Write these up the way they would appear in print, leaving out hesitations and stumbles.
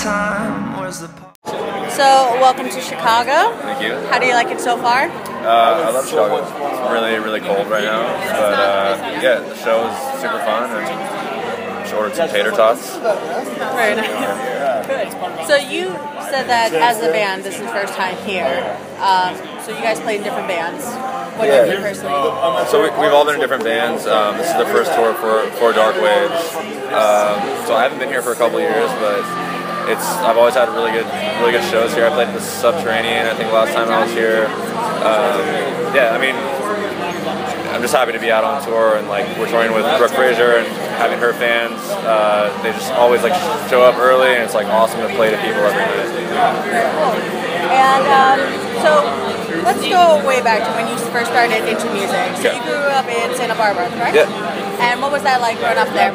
time? Where's the So, welcome to Chicago. Thank you. How do you like it so far? I love Chicago. It's really, really cold right now, but yeah, the show is super fun, and just ordered some tater tots. Very nice. Good. So you said that as a band, this is your first time here. So you guys played in different bands. What did you personally? So we've all been in different bands. This is the first tour for Dark Waves. So I haven't been here for a couple of years, but I've always had really good shows here. I played at the Subterranean, I think, last time I was here. Yeah, I mean, I'm just happy to be out on tour, and like we're touring with Brooke Fraser and having her fans. They just always like show up early, and it's like awesome to play to people every night. Very cool. And so let's go way back to when you first started into music. So you grew up in Santa Barbara, correct? Yeah. And what was that like growing up there?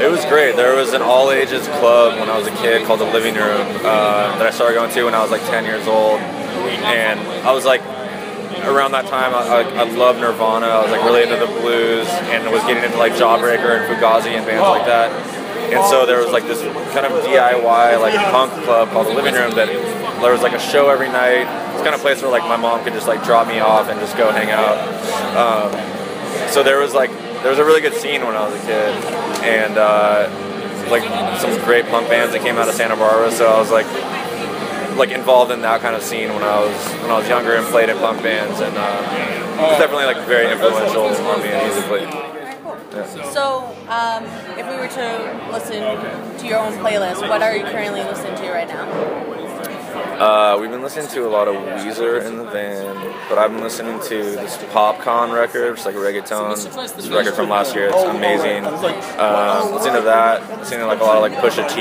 It was great. There was an all-ages club when I was a kid called the Living Room that I started going to when I was like 10 years old, and I was like, around that time I loved Nirvana. I was like really into the blues and was getting into like Jawbreaker and Fugazi and bands like that. And so there was like this kind of DIY like punk club called the Living Room that there was like a show every night. It's kind of place where like my mom could just like drop me off and just go hang out. So there was a really good scene when I was a kid, and like some great punk bands that came out of Santa Barbara. So I was like involved in that kind of scene when I was younger and played in punk bands, and it was definitely like very influential on me musically. Yeah. So, if we were to listen to your own playlist, what are you currently listening to right now? We've been listening to a lot of Weezer in the van, but I've been listening to this Popcorn record, which is like reggaeton. This record from last year, it's amazing. Listening to that, listening to like a lot of like Pusha T,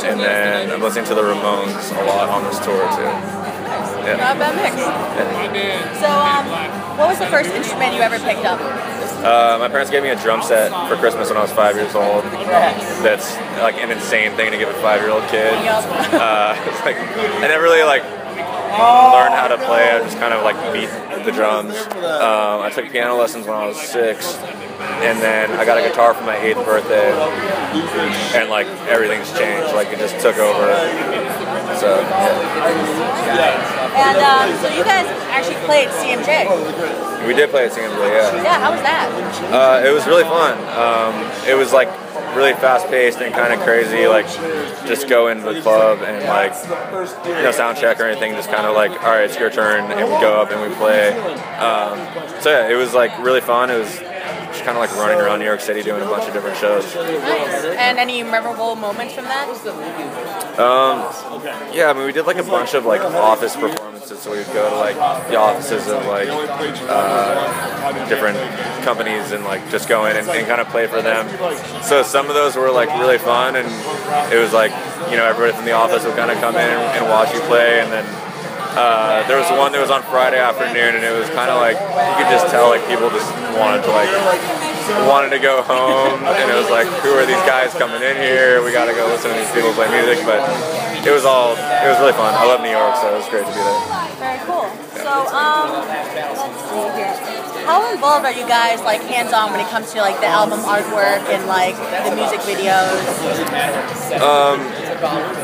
and then I'm listening to the Ramones a lot on this tour too. Yeah. Not a bad mix. Yeah. So, what was the first instrument you ever picked up? My parents gave me a drum set for Christmas when I was 5 years old. That's like an insane thing to give a 5-year-old kid. It's like, I never really like learned how to play. I just kind of like beat the drums. I took piano lessons when I was 6, and then I got a guitar for my 8th birthday, and like everything's changed. Like it just took over. So yeah. And so you guys actually played CMJ. We did play at CMJ, yeah. Yeah, how was that? It was really fun. It was like really fast-paced and kind of crazy. Like just go into the club and like sound check or anything. Just kind of like, all right, it's your turn, and we go up and we play. So yeah, it was like really fun. It was just kind of like running around New York City doing a bunch of different shows. Nice. And any memorable moments from that? Yeah, I mean, we did like a bunch of like office performances, so we'd go to like the offices of like different companies and like just go in and kind of play for them. So some of those were like really fun, and it was like, everybody from the office would kind of come in and watch you play, and then there was one that was on Friday afternoon, and it was kind of like, you could just tell like people just wanted to go home, and it was like, who are these guys coming in here? We got to go listen to these people play music. But it was really fun. I love New York, so it was great to be there. Very cool. So let's see here. How involved are you guys like hands-on when it comes to like the album artwork and like the music videos?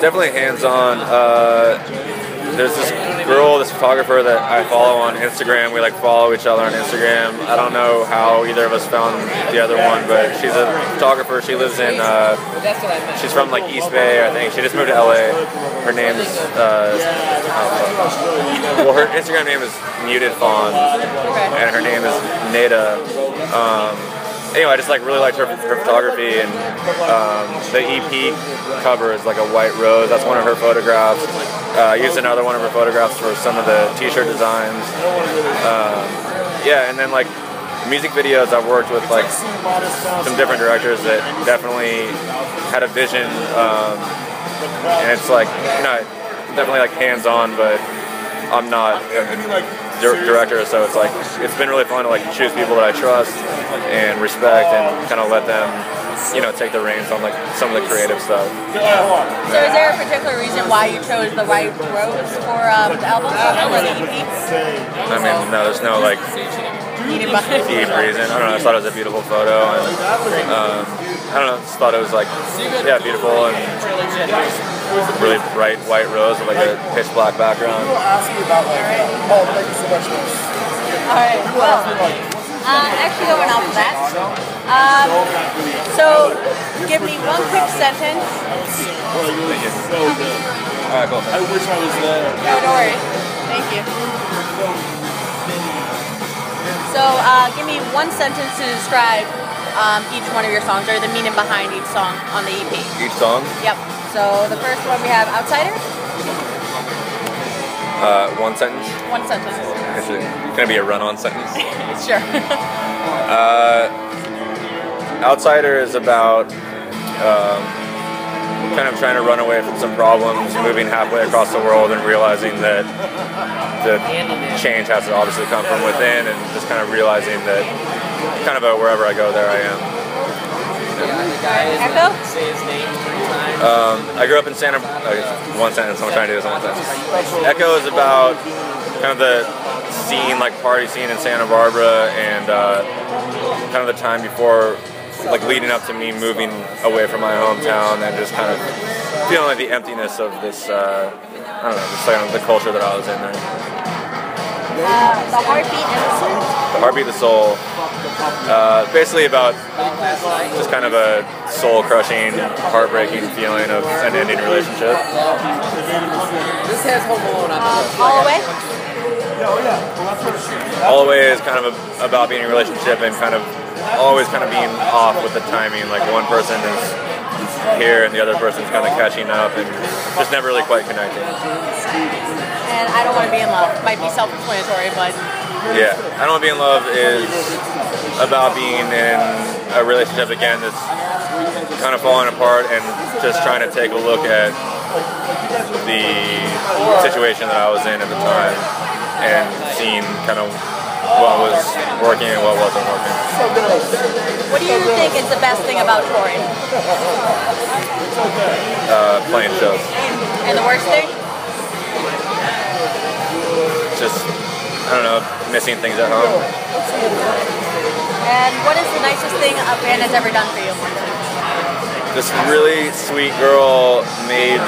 Definitely hands-on. There's this girl, this photographer that I follow on Instagram. We like follow each other on Instagram. I don't know how either of us found the other one, but she's a photographer. She lives in, she's from like East Bay, I think. She just moved to LA. Her name's, well, her Instagram name is Muted Fawn, and her name is Nada. Anyway, I just like really liked her photography, and the EP cover is like a white rose. That's one of her photographs. I used another one of her photographs for some of the t-shirt designs. Yeah, and then like music videos, I've worked with like some different directors that definitely had a vision, and it's like, definitely like hands-on, but I'm not a director, so it's like, it's been really fun to like choose people that I trust and respect, and kind of let them take the reins on like some of the creative stuff. So is there a particular reason why you chose the white rose for the album or the EP? I mean, no, there's no like deep reason. I don't know, I thought it was a beautiful photo, and I don't know, just thought it was like, yeah, beautiful and really bright white rose with like a pitch black background. People ask me about like, oh, thank you so much for this. Alright, well, actually going off of that, so give me one quick sentence. Thank you. Alright, cool. I wish I was there. No, don't worry. Thank you. So, give me one sentence to describe each one of your songs, or the meaning behind each song on the EP. Each song? Yep. So, the first one we have Outsider. One sentence? One sentence. Is it gonna be a run-on sentence? Sure. Outsider is about kind of trying to run away from some problems, moving halfway across the world and realizing that the change has to obviously come from within, and just kind of realizing that kind of wherever I go, there I am. Echo? I grew up in Santa. One sentence. I'm trying to do this in one sentence. Echo is about kind of the scene, like party scene in Santa Barbara, and kind of the time before, like leading up to me moving away from my hometown and just kind of feeling like the emptiness of this. I don't know, just kind of the culture that I was in there. The Heartbeat and the Soul. The Heartbeat, the Soul. Basically about just kind of a soul-crushing, heartbreaking feeling of an ending relationship. This has Home Alone on the All the way? All the way is kind of about being in a relationship and kind of always kind of being off with the timing. Like one person is here and the other person's kind of catching up and just never really quite connecting. And I Don't Want to Be in Love. Might be self-explanatory, but... Yeah, I Don't Want to Be in Love is about being in a relationship again that's kind of falling apart and just trying to take a look at the situation that I was in at the time and seeing kind of what was working and what wasn't working. What do you think is the best thing about touring? Playing shows. And the worst thing? Just, I don't know, missing things at home. And what is the nicest thing a band has ever done for you? This really sweet girl made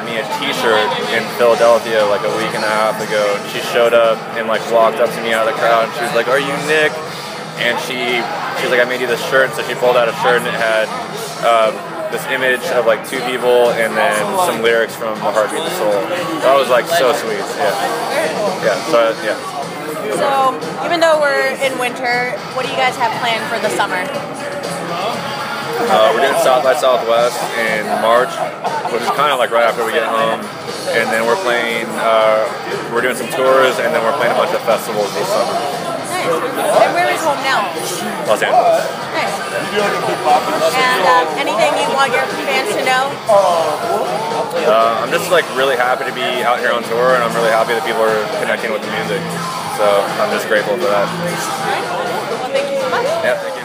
me a t-shirt in Philadelphia like a week and a half ago. She showed up and like walked up to me out of the crowd and she was like, "Are you Nick?" And she was like, "I made you this shirt." So she pulled out a shirt and it had this image of like two people and then some lyrics from The Heartbeat, the Soul. That was like so sweet. Yeah. Yeah. So yeah. So, even though we're in winter, what do you guys have planned for the summer? We're doing South by Southwest in March, which is kind of like right after we get home. And then we're playing, we're doing some tours, and then we're playing a bunch of festivals this summer. Nice. And where is home now? Los Angeles. Nice. And anything you want your fans to know? I'm just like really happy to be out here on tour, and I'm really happy that people are connecting with the music. So I'm just grateful for that. Well, thank you so much. Yeah, thank you.